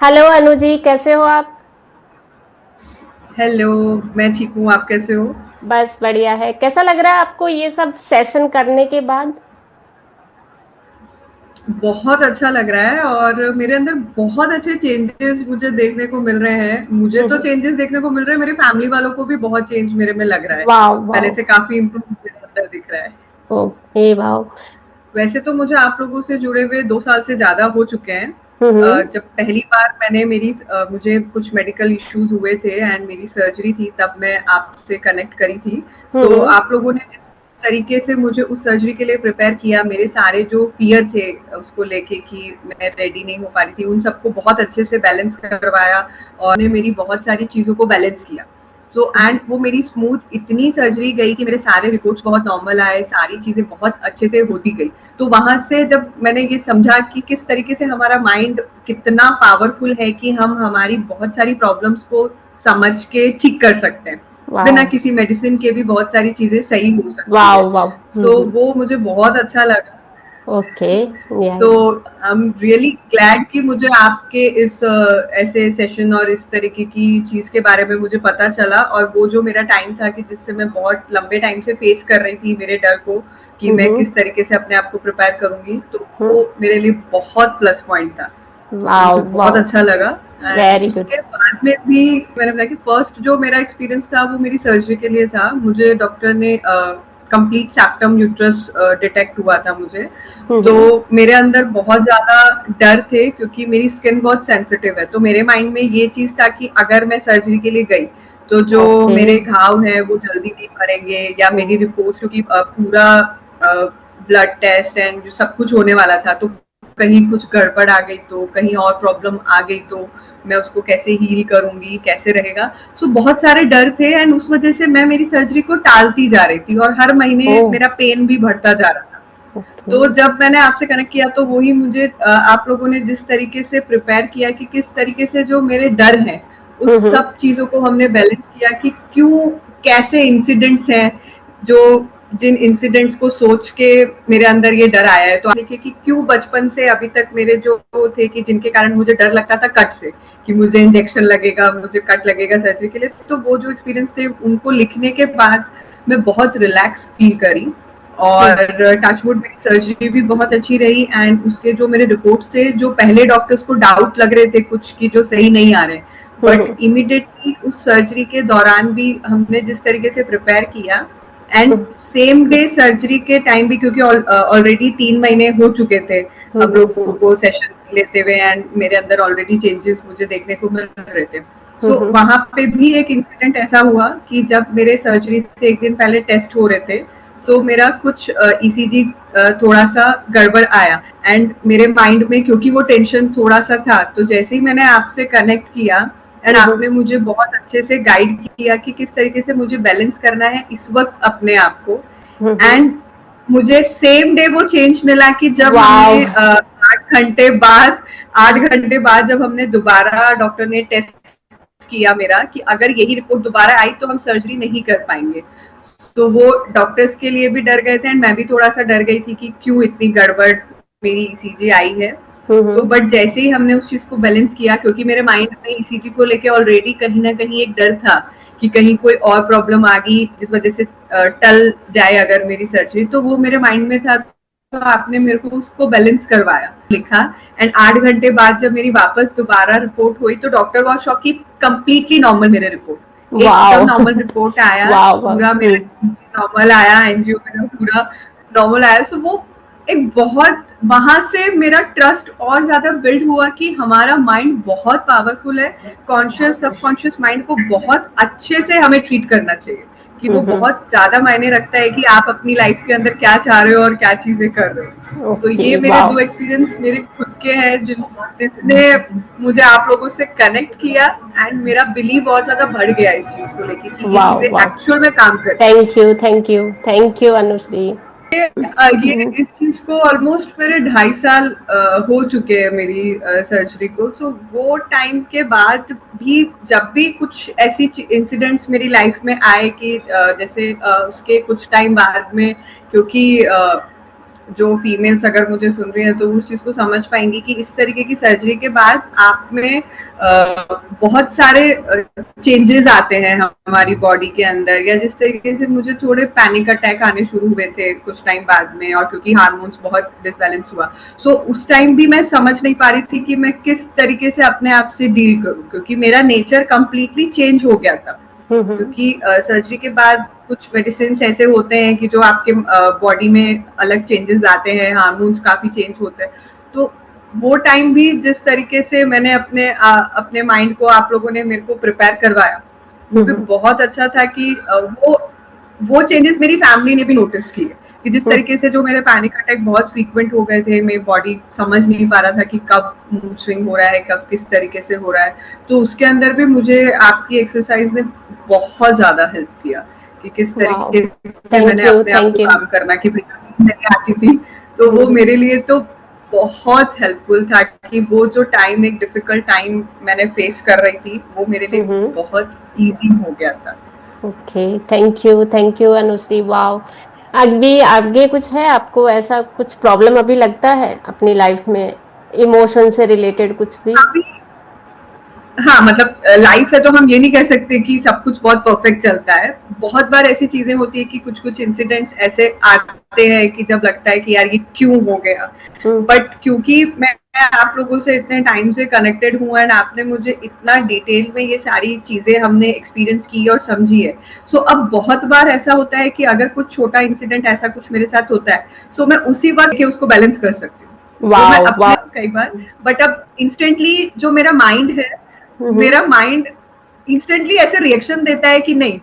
Hello Anuji, कैसे हो आप? हेलो। मैं ठीक हूँ, आप कैसे हो? बस बढ़िया है। कैसा लग रहा है आपको ये सब सेशन करने के बाद? बहुत अच्छा लग रहा है और मेरे अंदर बहुत अच्छे चेंजेस मुझे देखने को मिल रहे हैं। मुझे तो हम्म। चेंजेस देखने को मिल रहे हैं, मेरे फैमिली वालों को भी बहुत चेंज मेरे में लग रहा है। वाह पहले वाह। से काफी इम्प्रूव मेरे अंदर दिख रहा है। ओके, वाह। वैसे तो मुझे आप लोगों से जुड़े हुए 2 साल से ज्यादा हो चुके हैं। हम्म। जब पहली बार मुझे कुछ मेडिकल इश्यूज हुए थे एंड मेरी सर्जरी थी, तब मैं आपसे कनेक्ट करी थी। सो हम्म। आप लोगों ने जिस तरीके से मुझे उस सर्जरी के लिए प्रिपेयर किया, मेरे सारे जो फियर थे उसको लेके कि मैं रेडी नहीं हो पा रही थी, उन सबको बहुत अच्छे से बैलेंस करवाया और ने मेरी बहुत सारी चीजों को बैलेंस किया। तो एंड वो मेरी स्मूथ इतनी सर्जरी गई कि मेरे सारे रिपोर्ट्स बहुत नॉर्मल आए, सारी चीजें बहुत अच्छे से होती गई। तो वहां से जब मैंने ये समझा कि किस तरीके से हमारा माइंड कितना पावरफुल है कि हम हमारी बहुत सारी प्रॉब्लम्स को समझ के ठीक कर सकते हैं, बिना वाह किसी मेडिसिन के भी बहुत सारी चीजें सही हो सकती वाह है। वाह। सो वो मुझे बहुत अच्छा लगा। ओके। या सो आई एम रियली ग्लैड कि मुझे आपके इस ऐसे सेशन और इस तरीके की चीज के बारे में मुझे पता चला, और वो जो मेरा टाइम था कि जिससे मैं बहुत लंबे टाइम से फेस कर रही थी मेरे डर को कि मैं हम्म। किस तरीके से अपने आप को प्रिपेयर करूंगी, तो हम्म। वो मेरे लिए बहुत प्लस पॉइंट था। तो वाह मुझे बहुत वाह। अच्छा लगा। And very good. उसके बाद में भी मैंने बताया कि फर्स्ट जो मेरा एक्सपीरियंस था वो मेरी सर्जरी के लिए था। मुझे डॉक्टर ने कंप्लीट सैप्टम यूट्रस डिटेक्ट हुआ था मुझे। तो हम्म। मेरे अंदर बहुत ज्यादा डर थे क्योंकि मेरी स्किन बहुत सेंसिटिव है। तो मेरे माइंड में ये चीज था कि अगर मैं सर्जरी के लिए गई तो जो ओके। मेरे घाव हैं वो जल्दी नहीं भरेंगे, या मेरी हम्म। रिपोर्ट्स, क्योंकि पूरा ब्लड टेस्ट एंड जो सब कुछ होने वाला था, तो कहीं कुछ गड़बड़ आ गई तो, कहीं और प्रॉब्लम आ गई तो मैं उसको कैसे हील करूंगी, कैसे रहेगा। सो बहुत सारे डर थे एंड उस वजह से मैं मेरी सर्जरी को टालती जा रही थी और हर ओ। महीने मेरा पेन भी बढ़ता जा रहा था। ओके। तो जब मैंने आपसे कनेक्ट किया तो वही मुझे आप लोगों ने जिस तरीके से प्रिपेयर किया कि किस तरीके से जो मेरे डर हैं उस हम्म। सब चीजों को हमने बैलेंस किया कि क्यों, कैसे इंसिडेंट्स हैं जो, जिन इंसिडेंट्स को सोच के मेरे अंदर ये डर आया है। तो देखिए कि क्यों बचपन से अभी तक मेरे जो थे कि जिनके कारण मुझे डर लगता था कट से, कि मुझे इंजेक्शन लगेगा, मुझे कट लगेगा सर्जरी के लिए, तो वो जो एक्सपीरियंस थे उनको लिखने के बाद मैं बहुत रिलैक्स फील करी। और टचवुड मेरी सर्जरी भी बहुत अच्छी रही एंड उसके जो मेरे रिपोर्ट्स थे, जो पहले डॉक्टर्स को डाउट लग रहे थे कुछ की जो सही नहीं आ रहे, बट हम्म। इमिडिएटली उस सर्जरी के दौरान भी हमने जिस तरीके से प्रिपेयर किया एंड सेम डे सर्जरी के टाइम भी, क्योंकि ऑलरेडी 3 महीने हो चुके थे हम लोगों को सेशन लेते हुए एंड मेरे अंदर ऑलरेडी चेंजेस मुझे देखने को मिल रहे थे। सो वहां पे भी एक इंसिडेंट ऐसा हुआ कि जब मेरे सर्जरी से एक दिन पहले टेस्ट हो रहे थे, सो मेरा कुछ ईसीजी थोड़ा सा गड़बड़ आया एंड मेरे माइंड में क्योंकि वो टेंशन थोड़ा सा था, तो जैसे ही मैंने आपसे कनेक्ट किया एंड आपने मुझे बहुत अच्छे से गाइड किया कि किस तरीके से मुझे बैलेंस करना है इस वक्त अपने आप को। एंड मुझे सेम डे वो चेंज मिला कि जब हमने वाह। 8 घंटे बाद जब हमने दोबारा, डॉक्टर ने टेस्ट किया मेरा कि अगर यही रिपोर्ट दोबारा आई तो हम सर्जरी नहीं कर पाएंगे। तो वो डॉक्टर्स के लिए भी डर गए थे एंड मैं भी थोड़ा सा डर गई थी कि क्यों इतनी गड़बड़ मेरी ईसीजी आई है। तो बट जैसे ही हमने उस चीज को बैलेंस किया, क्योंकि मेरे माइंड में ईसीजी को लेके ऑलरेडी कहीं ना कहीं एक डर था कि कहीं कोई और प्रॉब्लम आ गई जिस वजह से टल जाए अगर मेरी सर्जरी, तो वो मेरे माइंड में था। तो आपने मेरे को उसको बैलेंस करवाया, लिखा। एंड 8 घंटे बाद जब मेरी वापस दोबारा रिपोर्ट हुई तो डॉक्टर वॉज शॉक कि कंप्लीटली नॉर्मल मेरे रिपोर्ट, एकदम वाह नॉर्मल रिपोर्ट आया, वाह वाह। पूरा मेरा नॉर्मल आया, एनजीओ मेरा पूरा नॉर्मल आया। सो वो एक बहुत, वहां से मेरा ट्रस्ट और ज्यादा बिल्ड हुआ कि हमारा माइंड बहुत पावरफुल है। कॉन्शियस सबकॉन्शियस माइंड को बहुत अच्छे से हमें ट्रीट करना चाहिए, कि वो बहुत ज्यादा मायने रखता है कि आप अपनी लाइफ के अंदर क्या चाह रहे हो और क्या चीजें कर रहे हो। So okay. ये मेरे वाह। दो एक्सपीरियंस मेरे खुद के हैं जिसने मुझे आप लोगों से कनेक्ट किया एंड मेरा बिलीव और ज्यादा बढ़ गया इस चीज को लेके कि ये वाह चीजें वाह। एक्चुअल में काम करती हैं। Thank you thank you thank you Anushree. ये इस चीज को ऑलमोस्ट मेरे 2.5 साल हो चुके हैं मेरी सर्जरी को। तो वो टाइम के बाद भी जब भी कुछ ऐसी इंसिडेंट्स मेरी लाइफ में आए कि जैसे उसके कुछ टाइम बाद में, क्योंकि जो फीमेल्स अगर मुझे सुन रही है तो उस चीज को समझ पाएंगी कि इस तरीके की सर्जरी के बाद आप में बहुत सारे चेंजेस आते हैं हमारी बॉडी के अंदर, या जिस तरीके से मुझे थोड़े पैनिक अटैक आने शुरू हुए थे कुछ टाइम बाद में, और क्योंकि हार्मोन्स बहुत डिसबैलेंस हुआ, सो उस टाइम भी मैं समझ नहीं पा रही थी कि मैं किस तरीके से अपने आप से डील करूं, क्योंकि मेरा नेचर कम्प्लीटली चेंज हो गया था। क्योंकि सर्जरी के बाद कुछ मेडिसिन ऐसे होते हैं कि जो आपके बॉडी में अलग चेंजेस लाते हैं, हार्मोन्स काफी चेंज होते हैं। तो वो टाइम भी जिस तरीके से मैंने अपने माइंड को आप लोगों ने मेरे को प्रिपेयर करवाया, वो भी बहुत अच्छा था कि वो चेंजेस मेरी फैमिली ने भी नोटिस किए कि जिस तरीके से जो मेरे पैनिक अटैक बहुत फ्रीक्वेंट हो गए थे, मेरी बॉडी समझ नहीं पा रहा था कि कब मूड स्विंग हो रहा है, कब किस तरीके से हो रहा है। तो उसके अंदर भी मुझे आपकी एक्सरसाइज ने बहुत ज्यादा हेल्प किया कि किस तरीके से मैंने अपने आप को काम करना, कि नहीं आती थी तो वो मेरे लिए तो बहुत हेल्पफुल था कि वो जो टाइम, एक डिफिकल्ट टाइम मैंने फेस कर रही थी, वो मेरे लिए बहुत इजी हो गया था। Okay, thank you Anushree. Wow, अभी आगे कुछ है आपको ऐसा कुछ प्रॉब्लम अभी लगता है अपनी लाइफ में, इमोशन से रिलेटेड कुछ भी? हाँ, मतलब लाइफ है तो हम ये नहीं कह सकते कि सब कुछ बहुत परफेक्ट चलता है। बहुत बार ऐसी चीजें होती है कि कुछ कुछ इंसिडेंट्स ऐसे आते हैं कि जब लगता है कि यार ये क्यों हो गया, बट क्योंकि मैं आप लोगों से इतने टाइम से कनेक्टेड हूँ एंड आपने मुझे इतना डिटेल में ये सारी चीजें हमने एक्सपीरियंस की और समझी है, सो अब बहुत बार ऐसा होता है कि अगर कुछ छोटा इंसिडेंट ऐसा कुछ मेरे साथ होता है, सो मैं उसी वक्त के उसको बैलेंस कर सकती हूँ। तो मैं अपने कई बार, बट अब इंस्टेंटली जो मेरा माइंड है, मेरा माइंड इंस्टेंटली ऐसे रिएक्शन देता है कि नहीं,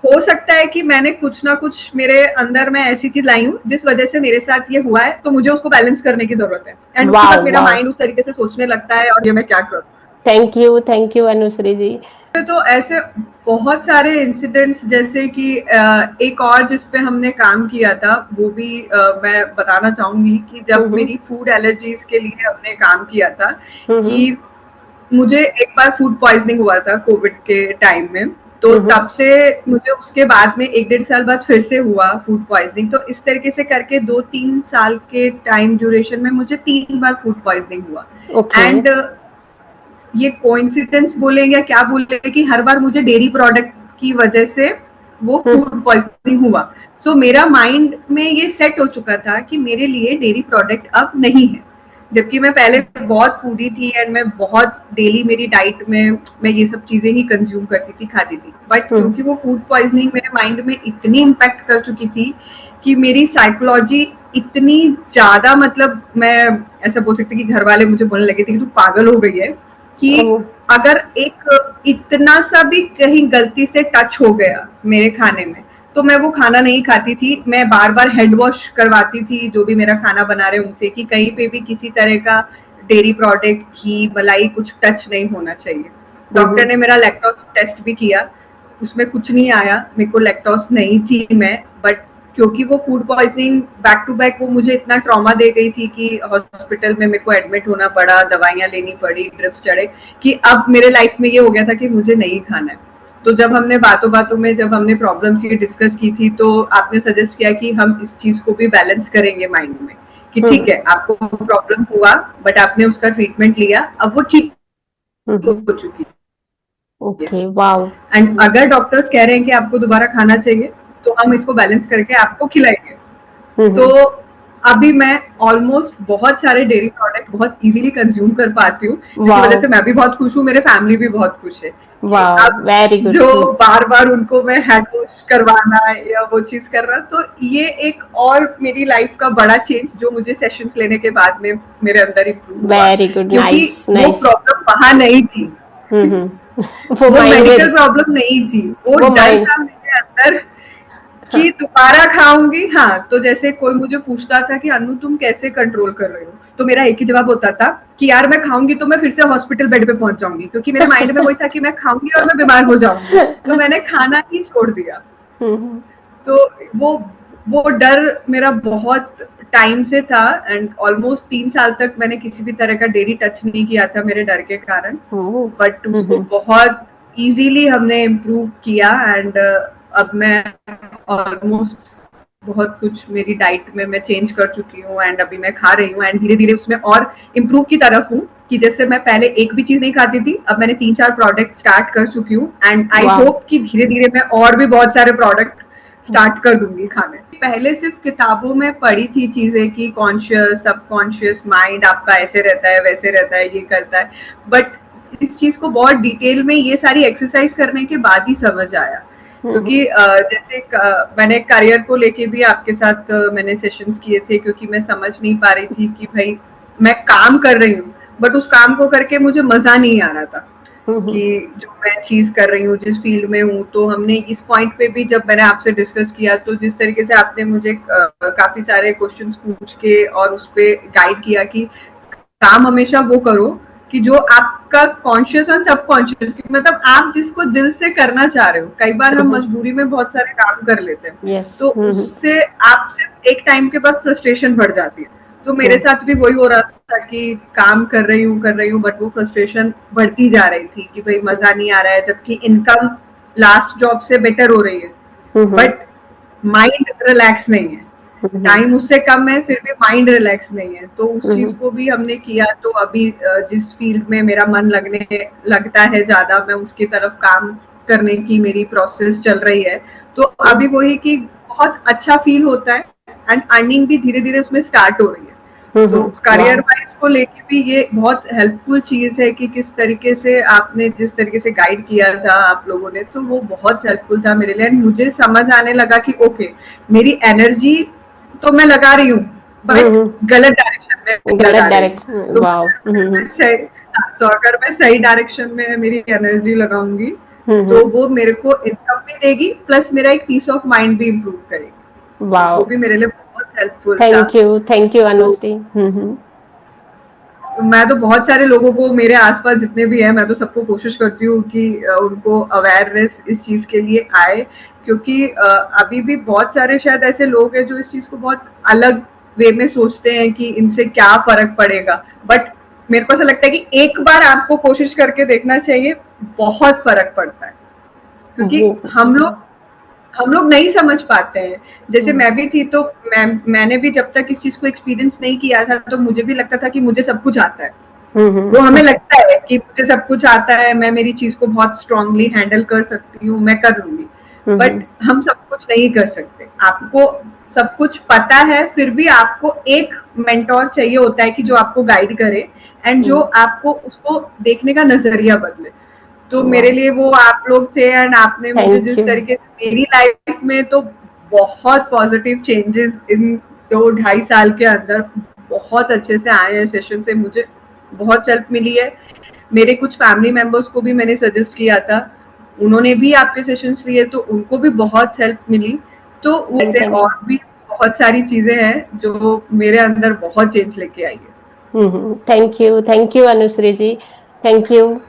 हो सकता है कि मैंने कुछ ना कुछ मेरे अंदर में ऐसी चीज लाई हूँ जिस वजह से मेरे साथ ये हुआ है, तो मुझे उसको बैलेंस करने की जरूरत है। एंड उसके बाद मेरा माइंड उस तरीके से सोचने लगता है और ये मैं क्या करूँ। थैंक यू अनुश्री जी। तो ऐसे बहुत सारे इंसिडेंट्स, जैसे कि एक और जिस पे हमने काम किया था वो भी मैं बताना चाहूंगी कि जब मेरी फूड एलर्जीज के लिए हमने काम किया था, कि मुझे एक बार फूड पॉइजनिंग हुआ था कोविड के टाइम में, तो तब से मुझे उसके बाद में 1-1.5 साल बाद फिर से हुआ फूड पॉइजनिंग। तो इस तरीके से करके 2-3 साल के टाइम ड्यूरेशन में मुझे 3 बार फूड पॉइजनिंग हुआ। एंड ये कोइंसिडेंस बोलेंगे या क्या बोलेंगे कि हर बार मुझे डेयरी प्रोडक्ट की वजह से वो फूड पॉइजनिंग हुआ। सो मेरा माइंड में ये सेट हो चुका था कि मेरे लिए डेयरी प्रोडक्ट अब नहीं है, जबकि मैं पहले बहुत फूडी थी एंड मैं बहुत डेली मेरी डाइट में मैं ये सब चीजें ही कंज्यूम करती थी, खाती थी। बट क्योंकि वो फूड पॉइजनिंग मेरे माइंड में इतनी इम्पैक्ट कर चुकी थी कि मेरी साइकोलॉजी इतनी ज्यादा, मतलब मैं ऐसा बोल सकती कि घर वाले मुझे बोलने लगे थे कि तू पागल हो गई है, कि अगर एक इतना सा भी कहीं गलती से टच हो गया मेरे खाने में तो मैं वो खाना नहीं खाती थी। मैं बार बार हैंड वॉश करवाती थी जो भी मेरा खाना बना रहे उनसे, कि कहीं पे भी किसी तरह का डेयरी प्रोडक्ट, घी, मलाई कुछ टच नहीं होना चाहिए। डॉक्टर ने मेरा लैक्टोज टेस्ट भी किया, उसमें कुछ नहीं आया, मेरे को लैक्टोज नहीं थी मैं। बट क्योंकि वो food poisoning back to back वो मुझे इतना ट्रॉमा दे गई थी कि हॉस्पिटल में मेरे को एडमिट होना पड़ा, दवाइयां लेनी पड़ी, ड्रिप्स चढ़े, कि अब मेरे लाइफ में ये हो गया था कि मुझे नहीं खाना है। तो जब हमने बातों बातों में जब हमने प्रॉब्लम्स ये डिस्कस की थी, तो आपने सजेस्ट किया कि हम इस चीज को भी बैलेंस करेंगे माइंड में, कि ठीक है आपको प्रॉब्लम हुआ बट आपने उसका ट्रीटमेंट लिया, अब वो ठीक हो चुकी है। Okay, wow. एंड अगर डॉक्टर्स कह रहे हैं कि आपको दोबारा खाना चाहिए तो हम इसको बैलेंस करके आपको खिलाएंगे। तो अभी मैं ऑलमोस्ट बहुत सारे डेयरी प्रोडक्ट बहुत इजीली कंज्यूम कर पाती हूँ, जिसकी वजह से मैं भी बहुत खुश हूँ, मेरे फैमिली भी बहुत खुश है। Very good. जो बार बार उनको मैं हैंड वॉश करवाना या वो चीज कर रहा, तो ये एक और मेरी लाइफ का बड़ा चेंज जो मुझे सेशंस लेने के बाद में मेरे अंदर इम्प्रूव हुआ। वेरी गुड, नाइस वो प्रॉब्लम वहां नहीं थी, वो मेडिकल प्रॉब्लम नहीं थी, वो डर था मेरे अंदर कि दोबारा खाऊंगी। हाँ, तो जैसे कोई मुझे पूछता था कि अनु तुम कैसे कंट्रोल कर रहे हो, तो मेरा एक ही जवाब होता था कि यार मैं खाऊंगी तो मैं फिर से हॉस्पिटल बेड पे पहुंच जाऊंगी, क्योंकि मेरे माइंड में वही था कि मैं खाऊंगी और मैं बीमार हो जाऊंगी, तो मैंने खाना ही छोड़ दिया। तो वो डर मेरा बहुत टाइम से था एंड ऑलमोस्ट 3 साल तक मैंने किसी भी तरह का डेयरी टच नहीं किया था मेरे डर के कारण। बट वो बहुत इजीली हमने इम्प्रूव किया एंड अब मैं ऑलमोस्ट बहुत कुछ मेरी डाइट में मैं चेंज कर चुकी हूँ एंड अभी मैं खा रही हूँ एंड धीरे धीरे उसमें और इम्प्रूव की तरफ हूँ कि जैसे मैं पहले एक भी चीज नहीं खाती थी, अब मैंने 3-4 प्रोडक्ट स्टार्ट कर चुकी हूँ एंड आई वाह। होप कि धीरे धीरे मैं और भी बहुत सारे प्रोडक्ट स्टार्ट कर दूंगी खाने। पहले सिर्फ किताबों में पढ़ी थी चीजें कि कॉन्शियस सबकॉन्शियस माइंड आपका ऐसे रहता है वैसे रहता है ये करता है, बट इस चीज को बहुत डिटेल में ये सारी एक्सरसाइज करने के बाद ही समझ आया। क्योंकि जैसे मैंने करियर को लेके भी आपके साथ मैंने सेशंस किए थे क्योंकि मैं समझ नहीं पा रही थी कि भाई मैं काम कर रही हूँ बट उस काम को करके मुझे मजा नहीं आ रहा था कि जो मैं चीज कर रही हूँ जिस फील्ड में हूँ। तो हमने इस पॉइंट पे भी जब मैंने आपसे डिस्कस किया तो जिस तरीके से आपने मुझे काफी सारे क्वेश्चंस पूछ के और उस पे गाइड किया कि काम हमेशा वो करो कि जो आपका कॉन्शियस और सबकॉन्शियस मतलब आप जिसको दिल से करना चाह रहे हो। कई बार हम मजबूरी में बहुत सारे काम कर लेते हैं यस। तो उससे आप सिर्फ एक टाइम के बाद फ्रस्ट्रेशन बढ़ जाती है। तो मेरे साथ भी वही हो रहा था कि काम कर रही हूँ बट वो फ्रस्ट्रेशन बढ़ती जा रही थी कि भाई मजा नहीं आ रहा है जबकि इनकम लास्ट जॉब से बेटर हो रही है बट माइंड रिलैक्स नहीं है। टाइम उससे कम है फिर भी माइंड रिलैक्स नहीं है। तो उस चीज को भी हमने किया। तो अभी जिस फील्ड में मेरा मन लगता है ज्यादा मैं उसकी तरफ काम करने की मेरी प्रोसेस चल रही है। तो अभी वही कि बहुत अच्छा फील होता है एंड अर्निंग भी धीरे धीरे उसमें स्टार्ट हो रही है। तो करियर वाइज को लेके भी ये बहुत हेल्पफुल चीज है कि किस तरीके से आपने जिस तरीके से गाइड किया था आप लोगों ने तो वो बहुत हेल्पफुल था मेरे लिए। मुझे समझ आने लगा कि ओके मेरी एनर्जी तो मैं लगा रही हूँ बट गलत डायरेक्शन में गलत लगा रही हूँ। डायरेक्शन। तो वाओ। अगर मैं सही डायरेक्शन में मेरी एनर्जी लगाऊंगी तो वो मेरे को इनकम भी देगी प्लस मेरा एक पीस ऑफ माइंड भी इम्प्रूव करेगी। वाओ। वो भी मेरे लिए बहुत हेल्पफुल था। थैंक यू तो अनुश्री। मैं तो बहुत सारे लोगों को मेरे आसपास जितने भी हैं मैं तो सबको कोशिश करती हूँ कि उनको अवेयरनेस इस चीज के लिए आए क्योंकि अभी भी बहुत सारे शायद ऐसे लोग हैं जो इस चीज को बहुत अलग वे में सोचते हैं कि इनसे क्या फर्क पड़ेगा। बट मेरे को ऐसा लगता है कि एक बार आपको कोशिश करके देखना चाहिए, बहुत फर्क पड़ता है क्योंकि हम लोग नहीं समझ पाते हैं। जैसे मैं भी थी तो मैंने भी जब तक इस चीज को एक्सपीरियंस नहीं किया था तो मुझे भी लगता था कि मुझे सब कुछ आता है। वो हमें लगता है कि मुझे सब कुछ आता है मैं मेरी चीज को बहुत स्ट्रांगली हैंडल कर सकती हूँ मैं कर लूंगी बट हम सब कुछ नहीं कर सकते। आपको सब कुछ पता है फिर भी आपको एक मेंटोर चाहिए होता है कि जो आपको गाइड करे एंड जो आपको उसको देखने का नजरिया बदले। तो मेरे लिए वो आप लोग थे एंड आपने मुझे थैंक जिस यू। तरीके से मेरी लाइफ में तो बहुत पॉजिटिव चेंजेस इन 2-2.5 साल के अंदर बहुत अच्छे से आए हैं। सेशन से मुझे बहुत हेल्प मिली है। मेरे कुछ फैमिली मेंबर्स को भी मैंने सजेस्ट किया था, उन्होंने भी आपके सेशंस लिए तो उनको भी बहुत हेल्प मिली। तो वैसे और भी बहुत सारी चीजें हैं जो मेरे अंदर बहुत चेंज लेके आई है। Thank you Anushree ji. Thank you.